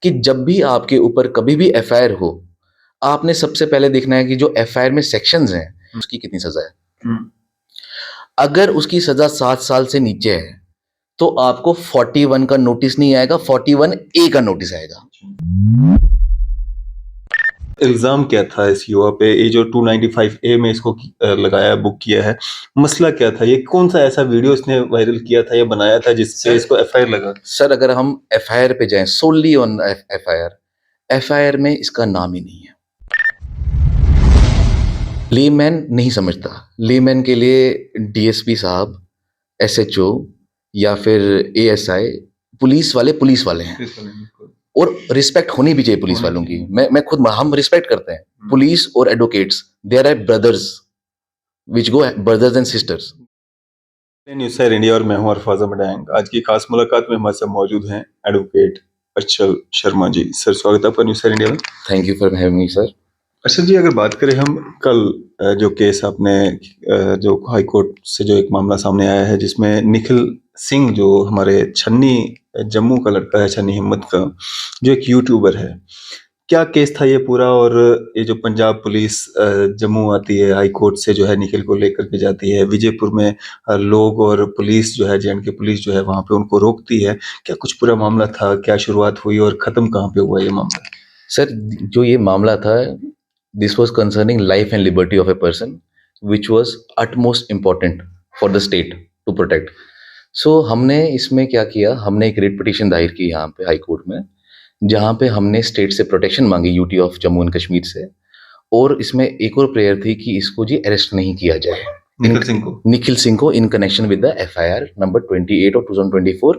कि जब भी आपके ऊपर कभी भी एफआईआर हो, आपने सबसे पहले देखना है कि जो एफआईआर में सेक्शंस हैं, उसकी कितनी सजा है। अगर उसकी सजा 7 साल से नीचे है तो आपको 41 का नोटिस नहीं आएगा, 41A का नोटिस आएगा। इल्ज़ाम क्या था इस युवा पे? ये जो 295A में इसको लगाया, बुक किया है, मसला क्या था? ये कौन-सा ऐसा वीडियो इसने वायरल किया था या बनाया था जिससे इसको एफआईआर लगा? सर, अगर हम एफआईआर पे जाएं, सोनली ऑन एफआईआर, एफआईआर में इसका नाम ही नहीं है। लेमैन नहीं समझता। लेमैन के लिए डीएसपी साहब, एसएचओ या फिर एएसआई, पुलिस वाले हैं। और रिस्पेक्ट होनी भी चाहिए पुलिस वालों की। मैं खुद, हम रिस्पेक्ट करते हैं पुलिस और advocates, they are brothers which go brothers and sisters. News सैर इंडिया और मैं हूं अरफाज मडैंग। आज की खास मुलाकात में हमारे साथ मौजूद हैं एडवोकेट अर्चल शर्मा जी। सर, स्वागत है आपका न्यूज़ सैर इंडिया में। Thank you for having me sir. Archal ji, अगर बात करें हम कल जो केस आपने जो हाई कोर्ट से जो एक मामला सामने आया है जिसमें निखिल सिंह, जो हमारे छन्नी जम्मू का लड़का है, छन्नी हिम्मत का, जो एक यूट्यूबर है, क्या केस था ये पूरा? और ये जो पंजाब पुलिस जम्मू आती है हाई कोर्ट से, जो है निखिल को लेकर के जाती है विजयपुर में, लोग और पुलिस जो है, जेएंडके पुलिस जो है वहां पे उनको रोकती है, क्या कुछ पूरा मामला था? क्या शुरुआत हुई और खत्म कहाँ पे हुआ ये मामला? सर, जो ये मामला था, this was concerning life and liberty of a person which was utmost important for the state to protect. So हमने इसमें क्या किया, हमने एक रिट पिटीशन दायर की यहाँ पे हाई कोर्ट में, जहाँ पे हमने स्टेट से प्रोटेक्शन मांगी, UT of Jammu and Kashmir से। और इसमें एक और प्रेयर थी कि इसको जी अरेस्ट नहीं किया जाए, निखिल सिंह को, in connection with the FIR number 28 of 2024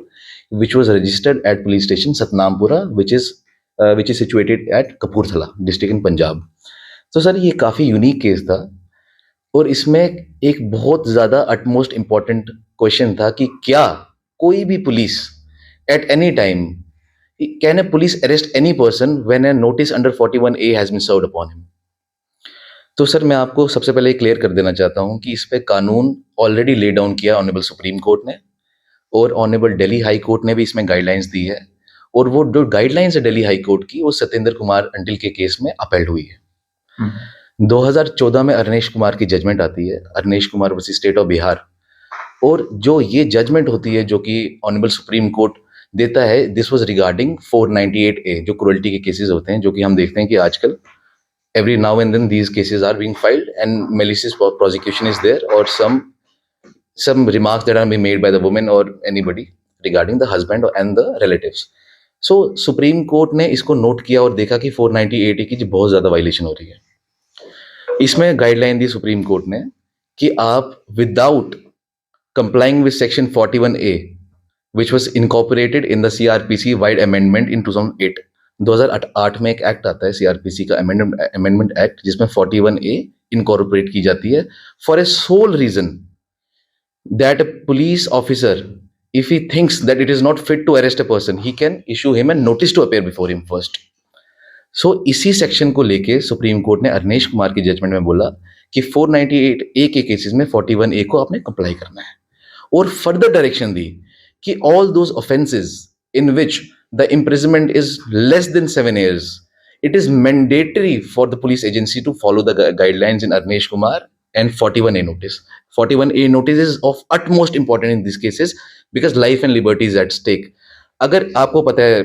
which was registered at police station Satnampura, which is situated at Kapurthala district in Punjab। तो सर, ये काफ़ी यूनिक केस था और इसमें एक बहुत ज़्यादा अटमोस्ट इम्पॉर्टेंट क्वेश्चन था कि क्या कोई भी police at any time can a police arrest any person when a notice under 41A has been served upon him. तो सर, मैं आपको सबसे पहले क्लियर कर देना चाहता हूँ कि इस पे कानून ऑलरेडी ले डाउन किया ऑनरेबल सुप्रीम कोर्ट ने, और ऑनरेबल दिल्ली हाई कोर्ट ने भी इसमें गाइडलाइंस दी है। और वो जो गाइडलाइंस है दिल्ली हाई कोर्ट की, वो सत्येंद्र कुमार अंटिल के केस में अपील हुई है। 2014 में अरनेश कुमार की जजमेंट आती है, Arnesh Kumar versus state of Bihar. और जो ये जजमेंट होती है, जो कि ऑनरेबल सुप्रीम कोर्ट देता है, दिस वाज रिगार्डिंग 498A, जो क्रुएल्टी के केसेस होते हैं, जो कि हम देखते हैं कि आजकल every now and then these cases are being filed and malicious prosecution is there, or some remarks that are being made by the woman or anybody regarding the husband and the relatives। so supreme court ने इसको note किया और देखा कि 498A की बहुत ज़्यादा violation हो रही है। इसमें गाइडलाइन दी सुप्रीम कोर्ट ने कि आप without complying with section 41A which was incorporated in the CRPC wide amendment in 2008, 2008 में एक एक्ट आता है सीआरपीसी का अमेंडमेंट एक्ट, जिसमें 41A इनकॉर्पोरेट की जाती है for a sole reason that a police officer, if he thinks that it is not fit to arrest a person, he can issue him a notice to appear before him first। सो इसी section को लेके supreme court ने अरनेश कुमार की judgement में बोला कि 498A के cases में 41A को आपने कंप्लाई करना है, और फर्दर डायरेक्शन दी कि all those offences in which the imprisonment is less than 7 years, it is mandatory for the police agency to follow the guidelines in Arnesh Kumar and 41A notice। 41A notice is of utmost important in these cases because life and liberty is at stake। अगर आपको पता है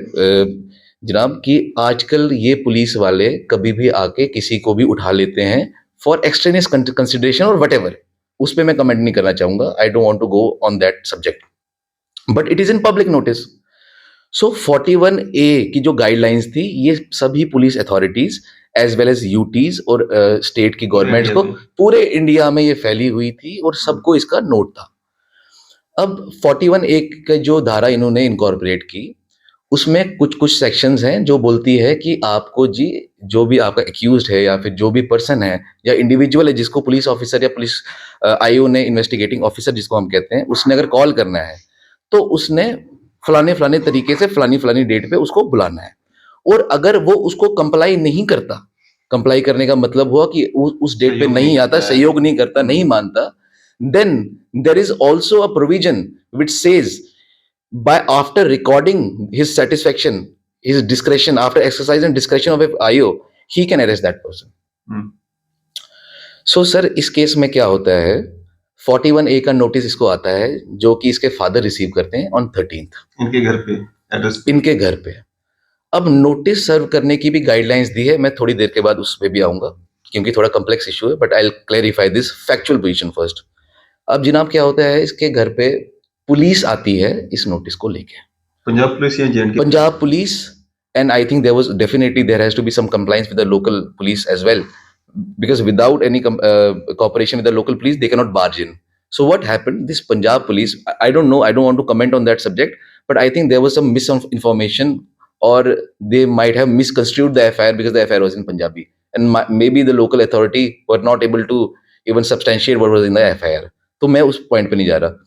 जनाब कि आजकल ये police वाले कभी भी आके किसी को भी उठा लेते हैं फॉर एक्सट्रेनियस कंसिडरेशन और वट एवर, उस पर मैं कमेंट नहीं करना चाहूंगा। I don't want to go on that subject, but it is in public notice. So 41A की जो गाइडलाइंस थी, ये सभी police authorities as well as UTs और स्टेट की गवर्नमेंट्स को पूरे इंडिया में ये फैली हुई थी और सबको इसका नोट था। अब 41A का जो धारा इन्होंने इनकॉर्पोरेट की, उसमें कुछ कुछ सेक्शंस हैं जो बोलती है कि आपको जी, जो भी आपका एक्यूज्ड है या फिर जो भी पर्सन है या इंडिविजुअल है, जिसको पुलिस ऑफिसर या पुलिस आईओ ने, इन्वेस्टिगेटिंग ऑफिसर जिसको हम कहते हैं, उसने अगर कॉल करना है तो उसने फलाने फलाने तरीके से फलानी फलानी डेट पे उसको बुलाना है। और अगर वो उसको कंप्लाई नहीं करता, कंप्लाई करने का मतलब हुआ कि उस डेट पे नहीं आता, सहयोग नहीं करता, नहीं मानता, then there is also a provision which says by after recording his satisfaction his discretion, after exercising discretion of a IO, he can arrest that person. Hmm, so sir इस केस में क्या होता है, 41A का notice इसको आता है जो कि इसके फादर रिसीव करते हैं ऑन 13th इनके घर पे एड्रेस पे। इनके घर पे। अब नोटिस सर्व करने की भी गाइडलाइंस दी है, मैं थोड़ी देर के बाद उस पे भी आऊंगा क्योंकि थोड़ा कॉम्प्लेक्स इशू है, but I will clarify this factual position first. अब जनाब क्या होता है, इसके घर पे पुलिस आती है इस नोटिस को लेके, पंजाब पुलिस या जे Punjab police, and I think there was definitely there has to be some compliance with the local police as well, because without any cooperation with the local police they cannot barge in. So what happened, this Punjab police, I don't know, I don't want to comment on that subject, but I think there was some misinformation, or they might have misconstrued the FIR because the FIR was in Punjabi, and maybe the local authority were not able to even substantiate what was in the FIR. तो मैं उस point पे नहीं जा रहा,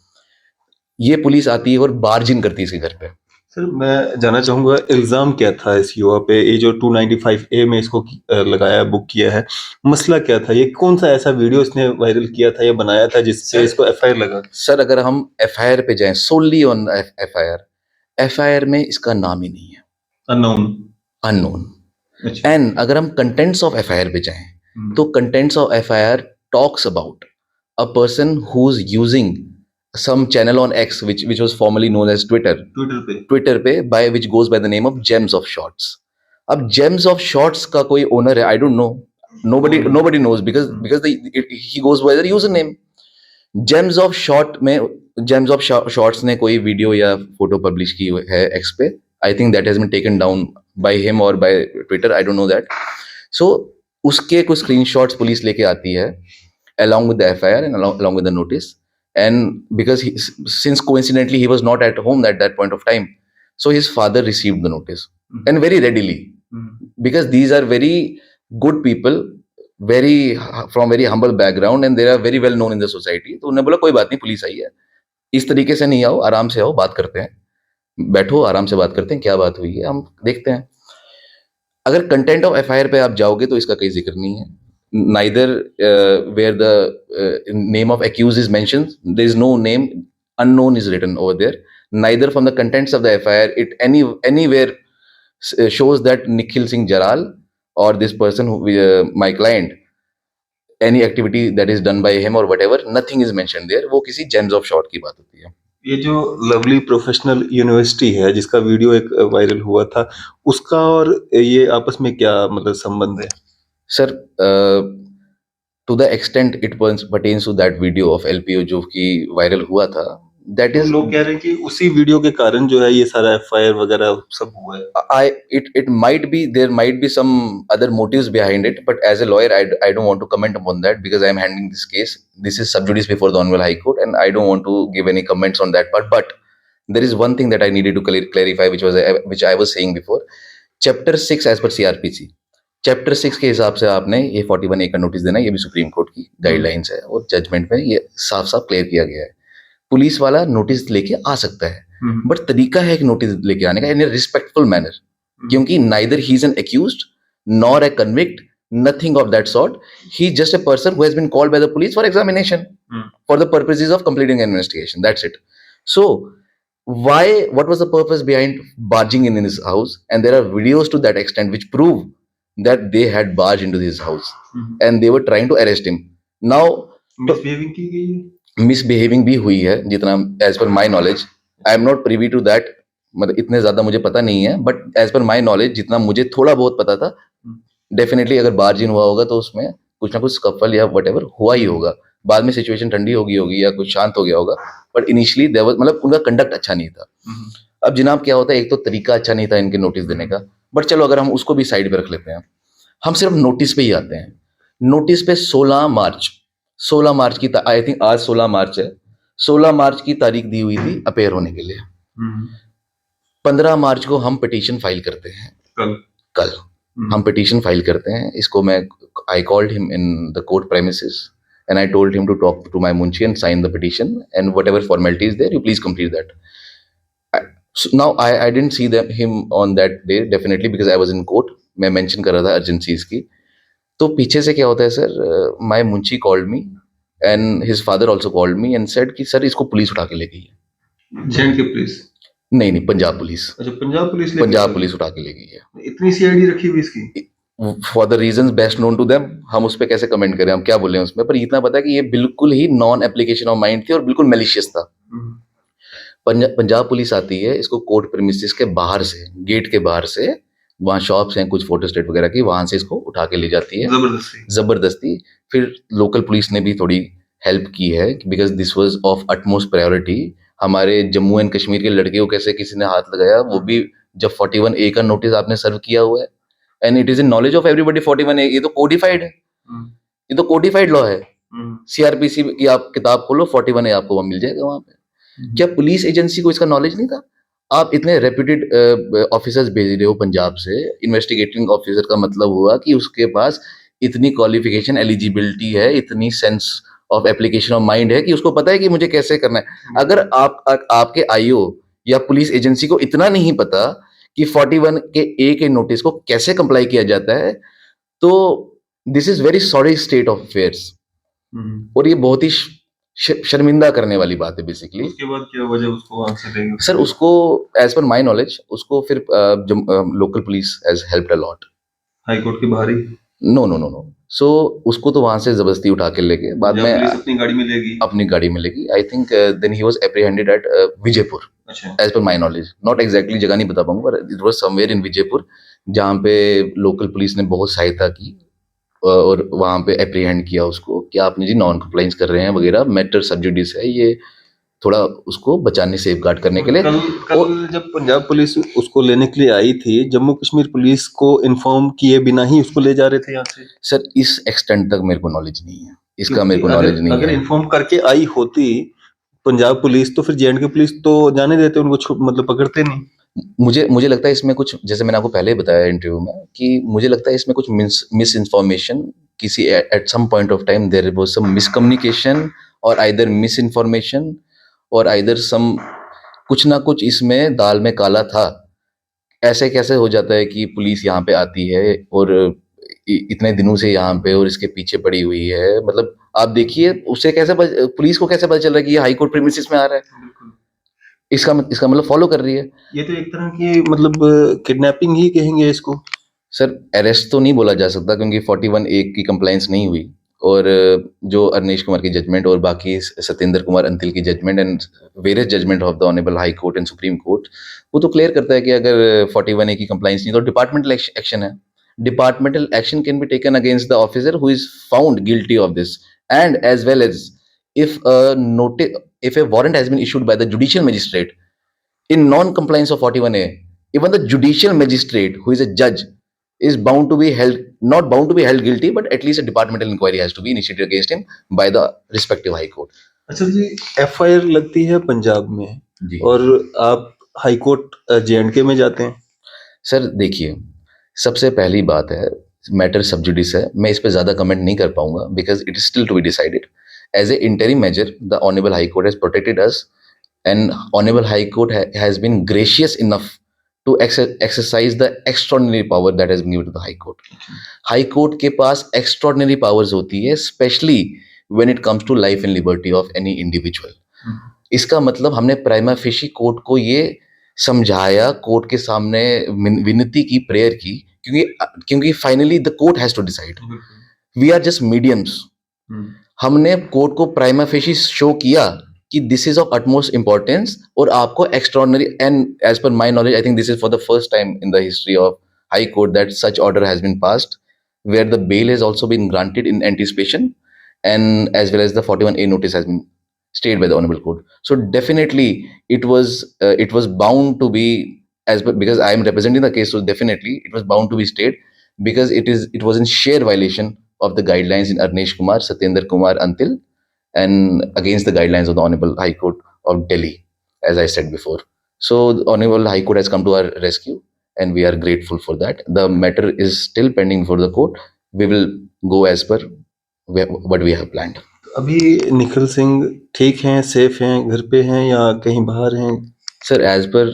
ये police आती है और बार्जिन करती है इसके घर पे। सर मैं जानना चाहूंगा इल्जाम क्या था इस युवा पे, ये जो 295A में इसको लगाया बुक किया है, मसला क्या था, ये कौन सा ऐसा वीडियो इसने वायरल किया था या बनाया था जिससे इसको FIR लगा? सर अगर हम FIR पे जाएं, सोली ऑन FIR में इसका नाम ही नहीं है, अननोन। अच्छा। एंड अगर हम कंटेंट्स ऑफ FIR पे जाएं, तो contents of FIR talks about a person who is using some channel on X which was formerly known as Twitter पे by which goes by the name of Gems of Shorts. अब Gems of Shorts का कोई owner है, I don't know, nobody knows because he goes by the username Gems of Short में। Gems of Shorts ने कोई video या photo publish की है X पे, I think that has been taken down by him or by Twitter, I don't know that. So उसके कुछ screenshots police लेके आती है along with the FIR and along with the notice. And because since coincidentally he was not at home at that point of time, so his father received the notice, and very readily, because these are very good people, from very humble background, and they are very well known in the society. तो उन्होंने बोला कोई बात नहीं, police आई है, इस तरीके से नहीं आओ, आराम से आओ, बात करते हैं, बैठो आराम से बात करते हैं, क्या बात हुई है हम देखते हैं। अगर कंटेंट ऑफ FIR पे आप जाओगे तो इसका कोई जिक्र नहीं है, neither where the name of accused is mentioned, there is no name, unknown is written over there, neither from the contents of the FIR it anywhere shows that Nikhil Singh Jaral or this person who my client, any activity that is done by him or whatever, nothing is mentioned there, वो किसी Gems of Short की बात होती है। ये जो lovely professional university है जिसका वीडियो एक वायरल हुआ था, उसका और ये आपस में क्या मतलब संबंध है? Sir to the extent it pertains to that video of LPO जो कि वायरल हुआ था, that is, लोग कह रहे हैं कि उसी वीडियो के कारण जो है ये सारा FIR वगैरह सब हुआ है। It might be, there might be some other motives behind it, but as a lawyer I don't want to comment upon that because I am handling this case. This is sub judice before the Honorable High Court, and I don't want to give any comments on that part. But there is one thing that I needed to clarify, which I was saying before. Chapter 6 as per CRPC, chapter 6 के हिसाब से आपने ये 41A का notice देना, ये भी supreme court की गाइडलाइंस है, और जजमेंट में ये साफ साफ क्लियर किया गया है। पुलिस वाला नोटिस लेके आ सकता है, बट तरीका है कि नोटिस लेके आने का इन ए रिस्पेक्टफुल मैनर, क्योंकि neither he is an accused nor a convict, nothing of that sort. He's just a person who has been called by the police for examination for the purposes of completing an investigation. That's it. So what was the purpose behind barging in his house? And there are videos to that extent which prove that they had barged into his house and they were trying to arrest him. Now misbehaving की गई है, misbehaving भी हुई है, जितना as per my knowledge, I am not privy to that, मतलब इतने ज्यादा मुझे पता नहीं है, but as per my knowledge जितना मुझे थोड़ा बहुत पता था, डेफिनेटली अगर बार्जिन हुआ होगा तो उसमें कुछ ना कुछ स्कफल या व्हाटएवर हुआ ही होगा। बाद में सिचुएशन ठंडी होगी या कुछ शांत हो गया होगा, बट इनिशियली देयर वाज, मतलब उनका कंडक्ट अच्छा नहीं था। अब जनाब क्या होता है, एक तो तरीका अच्छा नहीं था इनके नोटिस देने का, बट चलो अगर हम उसको भी साइड पे रख लेते हैं, हम सिर्फ नोटिस पे ही आते हैं। नोटिस पे 16 मार्च की, आई थिंक आज 16 मार्च है, 16 मार्च की तारीख दी हुई थी अपेयर होने के लिए। 15 मार्च को हम पिटीशन फाइल करते हैं, कल हम पिटीशन फाइल करते हैं। इसको मैं, I called him in the court premises and I told him to talk to my munshi and sign the petition, and whatever formality is there, you please complete that. So now I didn't see him on that day, definitely, because I was in court. मैं mention कर रहा था urgencies की। तो पीछे से क्या होता है sir, my munshi called me and his father also called me and said कि सर इसको पुलिस उठा के ले गई है। J&K police? नहीं नहीं, पंजाब पुलिस, अच्छा, पंजाब पुलिस लेके पंजाब चली। पुलिस उठा के ले गई है। इतनी सीआईडी रखी हुई इसकी? For the reasons best known to them, हम उस पर कैसे कमेंट करें, हम क्या बोले उसमें, पर इतना पता है कि ये बिल्कुल ही नॉन एप्लीकेशन ऑफ माइंड थी और बिल्कुल मेलिशियस था। हम्म, पंजाब पुलिस आती है, इसको कोर्ट प्रीमिसेस के बाहर से, गेट के बाहर से, वहाँ शॉप्स हैं कुछ फोटो स्टेट वगैरह की, वहां से इसको उठा के ले जाती है जबरदस्ती। जबरदस्ती। फिर लोकल पुलिस ने भी थोड़ी हेल्प की है, because this was of utmost priority. हमारे जम्मू एंड कश्मीर के लड़के को कैसे किसी ने हाथ लगाया, वो भी जब 41A का नोटिस आपने सर्व किया हुआ है, and it is in knowledge of everybody. 41A ये तो कोडिफाइड है, हम्म, ये तो कोडिफाइड लॉ है। हम्म, सीआरपीसी की आप किताब खोलो, 41A आपको वहां मिल जाएगा वहां पे। क्या पुलिस एजेंसी को इसका नॉलेज नहीं था? आप इतने रेप्यूटेड ऑफिसर्स भेज रहे हो पंजाब से, इन्वेस्टिगेटिंग ऑफिसर का मतलब हुआ कि उसके पास इतनी क्वालिफिकेशन, एलिजिबिलिटी है, इतनी sense of application of mind है कि उसको पता है कि मुझे कैसे करना है। अगर आपके आईओ या पुलिस एजेंसी को इतना नहीं पता कि 41A के नोटिस को कैसे कंप्लाई किया जाता है, तो this is very sorry state of affairs. Hmm. और ये बहुत ही शर्मिंदा करने वाली बात है बेसिकली। उसके बाद क्या वजह उसको वहां से लेंगे? सर उसको, एज पर माई नॉलेज, उसको फिर local police has helped a lot. High court के बाहर ही? No no no no. So उसको तो वहां से जबरदस्ती उठा के लेके बाद पंजाब में पुलिस अपनी गाड़ी में लेगी? अपनी गाड़ी में लेगी। I think then he was apprehended at Vijaypur, अच्छा। एज per my knowledge. Not exactly जगह नहीं बता पाऊंगा, पर it was somewhere in Vijaypur, जहाँ पे लोकल पुलिस ने बहुत सहायता की और वहां पे एप्रीहेंड किया उसको कि आपने जी नॉन कंप्लाइंस कर रहे हैं वगैरह, मैटर सब जुडिस है ये, थोड़ा उसको बचाने, सेफ गार्ड करने के लिए। कल और कल जब पंजाब पुलिस उसको लेने के लिए आई थी, जम्मू कश्मीर पुलिस को इन्फॉर्म किए बिना ही उसको ले जा रहे थे यहाँ से? सर इस एक्सटेंट तक मेरे को नॉलेज नहीं है, इसका क्योंकि मेरे को अगर नॉलेज नहीं अगर है। इन्फॉर्म करके आई होती पंजाब पुलिस, तो फिर जेएंडके पुलिस तो जाने देते उनको, मतलब पकड़ते नहीं। मुझे मुझे लगता है इसमें कुछ, जैसे मैंने आपको पहले ही बताया इंटरव्यू में, कि मुझे लगता है इसमें कुछ मिस इन्फॉर्मेशन, किसी at some point of time there was some miscommunication, और आइदर मिस इन्फॉर्मेशन, और आइदर सम, कुछ ना कुछ इसमें दाल में काला था। ऐसे कैसे हो जाता है कि पुलिस यहाँ पे आती है और इतने दिनों से यहाँ पे और इसके पीछे पड़ी हुई है, मतलब आप देखिए उसे कैसे पुलिस को कैसे पता चल रहा है कि ये हाई कोर्ट प्रीमिसेस में आ रहा है, बिल्कुल। इसका मतलब फॉलो कर रही है। ये तो एक तरह की मतलब किडनैपिंग ही कहेंगे इसको। सर अरेस्ट तो नहीं बोला जा सकता क्योंकि 41A की कंप्लाइंस नहीं हुई, और जो अरनेश कुमार की जजमेंट और बाकी सत्येंद्र कुमार अंतिल की judgement and various judgement of the honourable high court and supreme court, वो तो क्लियर करता है कि अगर 41A की कंप्लाइंस नहीं तो डिपार्टमेंटल एक्शन है। Departmental action can be taken against the officer who is found guilty of this, and as well as if a notice, if a warrant has been issued by the judicial magistrate in non-compliance of 41A, even the judicial magistrate who is a judge is bound to be held, not bound to be held guilty, but at least a departmental inquiry has to be initiated against him by the respective high court. अच्छा जी, FIR लगती है पंजाब में जी और आप high court J&K में जाते हैं। Sir देखिए, सबसे पहली बात है, मैटर सब जुडिस है, मैं इस पर ज़्यादा कमेंट नहीं कर पाऊंगा because it is still to be decided. As a interim measure the honourable high court has protected us, and honorable high court has been gracious enough to exercise the extraordinary power that has been given to the high court. High court के पास extraordinary powers होती है, specially when it comes to life and liberty of any individual. इसका मतलब हमने prima facie court को ये समझाया, कोर्ट के सामने विनती की, प्रेयर की, क्योंकि finally the court has to decide, we are just mediums. हमने कोर्ट को प्राइमा फेशी शो किया कि this is of utmost importance, और आपको extraordinary, and as per my knowledge I think this is for the first time in the history of high court that such order has been passed, where the bail has also been granted in anticipation, and as well as the 41A notice has been stayed by the honorable court. So definitely it was bound to be, because I am representing the case, so definitely it was bound to be stayed, because it was in sheer violation of the guidelines in Arnesh Kumar, Satyendra Kumar Antil, and against the guidelines of the honorable high court of Delhi, as I said before. So the honorable high court has come to our rescue, and we are grateful for that. The matter is still pending for the court. We will go as per what we have planned. अभी निखिल सिंह ठीक हैं, safe हैं, घर पे हैं या कहीं बाहर हैं? Sir, as per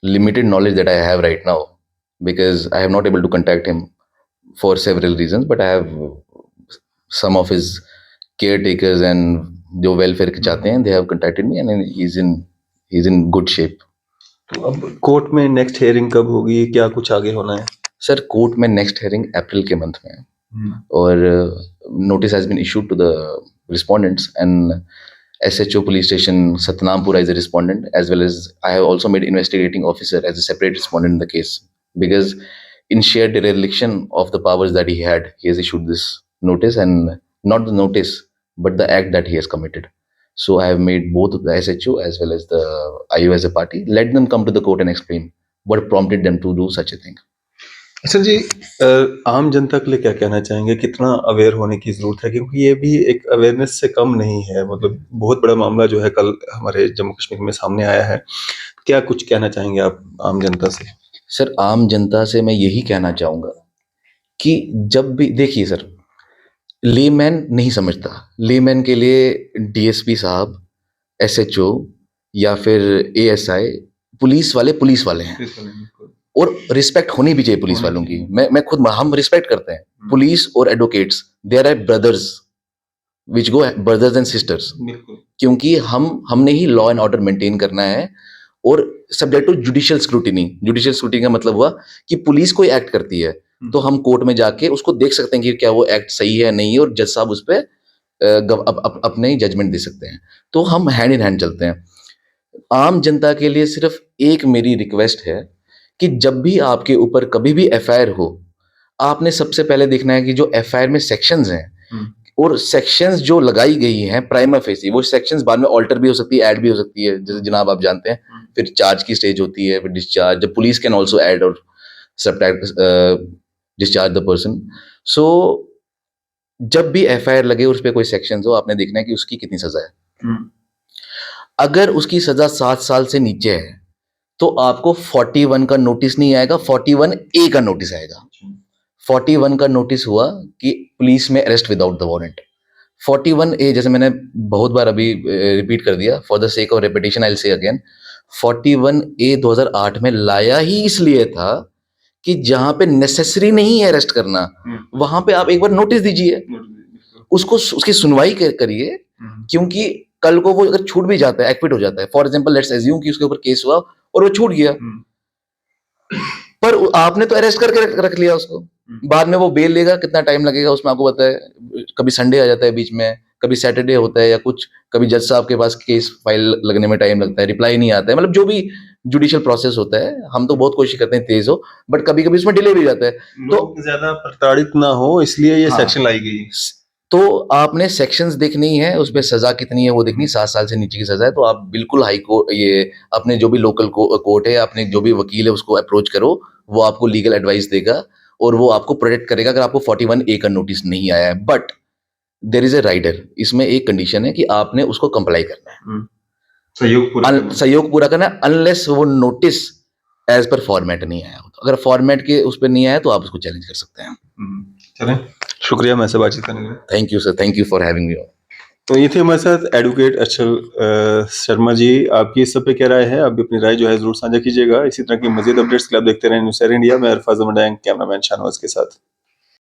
limited knowledge that I have right now, because I have not able to contact him for several reasons, but I have some of his caretakers and जो welfare के चाहते हैं, they have contacted me, and he's in good shape. तो अब court में next hearing कब होगी, क्या कुछ आगे होना है? सर कोर्ट में नेक्स्ट हियरिंग अप्रैल के मंथ में है और notice has been issued to the respondents, and SHO police station Satnampura is a respondent, as well as I have also made investigating officer as a separate respondent in the case, because in sheer dereliction of the powers that he had, he has issued this notice, and not the notice but the act that he has committed. So I have made both the SHO as well as the IO as a party, let them come to the court and explain what prompted them to do such a thing. Sir ji, आम जनता के लिए क्या कहना चाहेंगे, कितना aware होने की जरूरत है, क्योंकि ये भी एक अवेयरनेस से कम नहीं है, मतलब बहुत बड़ा मामला जो है कल हमारे जम्मू कश्मीर में सामने आया है। क्या कुछ कहना चाहेंगे आप आम जनता से? सर आम जनता से मैं यही कहना चाहूँगा कि जब भी देखिए सर, लेमैन नहीं समझता, लेमैन के लिए डीएसपी साहब, एसएचओ या फिर एएसआई, पुलिस वाले हैं, और रिस्पेक्ट होनी भी चाहिए पुलिस वालों की। मैं खुद, हम रिस्पेक्ट करते हैं पुलिस और advocates, they are brothers which go brothers and sisters, क्योंकि हमने ही लॉ एंड ऑर्डर मेंटेन करना है और subject to judicial scrutiny. Judicial scrutiny का मतलब हुआ कि पुलिस कोई एक्ट करती है तो हम कोर्ट में जाके उसको देख सकते हैं कि क्या वो एक्ट सही है नहीं है, और जज साहब उस पर अपने जजमेंट दे सकते हैं। तो हम हैंड इन हैंड चलते हैं। आम जनता के लिए सिर्फ एक मेरी रिक्वेस्ट है कि जब भी आपके ऊपर कभी भी एफआईआर हो, आपने सबसे पहले देखना है कि जो एफआईआर में सेक्शंस हैं और सेक्शंस जो लगाई गई हैं प्राइमा फेसी, वो सेक्शंस बाद में ऑल्टर भी हो सकती है, ऐड भी हो सकती है, जैसे जनाब आप जानते हैं। फिर चार्ज की स्टेज होती है, फिर डिस्चार्ज, जब पुलिस कैन ऑल्सो ऐड और सब्ट्रैक्ट डिस्चार्ज द पर्सन। सो जब भी एफआईआर लगे और उस पर कोई सेक्शंस हो, आपने देखना है कि उसकी कितनी सजा है। अगर उसकी सजा 7 साल से नीचे है तो आपको 41 का नोटिस नहीं आएगा, 41A का नोटिस आएगा। 41 का नोटिस हुआ कि पुलिस में arrest without the warrant. 41A, जैसे मैंने बहुत बार अभी रिपीट कर दिया, for the sake of repetition I will say again, 41A 2008 में लाया ही इसलिए था कि जहां पे नेसेसरी नहीं है अरेस्ट करना, वहां पे आप एक बार नोटिस दीजिए, उसको उसकी सुनवाई करिए, क्योंकि कल को वो अगर छूट भी जाता है, एक्विट हो जाता है, फॉर एग्जांपल लेट्स अज्यूम कि उसके ऊपर केस हुआ और वो छूट गया, पर आपने तो अरेस्ट करके रख लिया उसको, बाद में वो बेल लेगा, कितना टाइम लगेगा उसमें आपको पता है। कभी संडे आ जाता है बीच में, कभी सैटरडे होता है या कुछ, कभी जज साहब के पास केस फाइल लगने में टाइम लगता है, रिप्लाई नहीं आता है, मतलब जो भी जुडिशियल प्रोसेस होता है, हम तो बहुत कोशिश करते हैं तेज हो, बट कभी कभी उसमें डिले भी जाता है। तो ज्यादा प्रताड़ित ना हो, इसलिए ये सेक्शन लाई गई। तो आपने सेक्शंस देखनी है, उस पर सजा कितनी है वो देखनी, 7 साल से नीचे की सजा है तो आप बिल्कुल हाई कोर्ट, ये अपने जो भी लोकल कोर्ट है, अपने जो भी वकील है उसको अप्रोच करो, वो आपको लीगल एडवाइस देगा और वो आपको प्रोटेक्ट करेगा अगर आपको 41A का नोटिस नहीं आया है। But there is a rider, इसमें एक कंडीशन है कि आपने उसको कंप्लाई करना है, सहयोग पूरा करना है, अनलेस वो नोटिस एज पर फॉर्मेट नहीं आया हो। तो अगर फॉर्मेट के उस पर नहीं आया तो आप उसको चैलेंज कर सकते हैं। चलें, शुक्रिया हमसे बातचीत करने के लिए। Thank you sir, thank you for having मी। तो ये थे हमारे साथ एडवोकेट अर्चल शर्मा जी। आपकी इस सब पे क्या राय है? आप भी अपनी राय जो है जरूर साझा कीजिएगा। इसी तरह की मजीद अपडेट्स के लिए आप देखते रहें न्यूज़ इंडिया। मैं अरफाज अहमद, कैमरामैन शाहनवाज के साथ।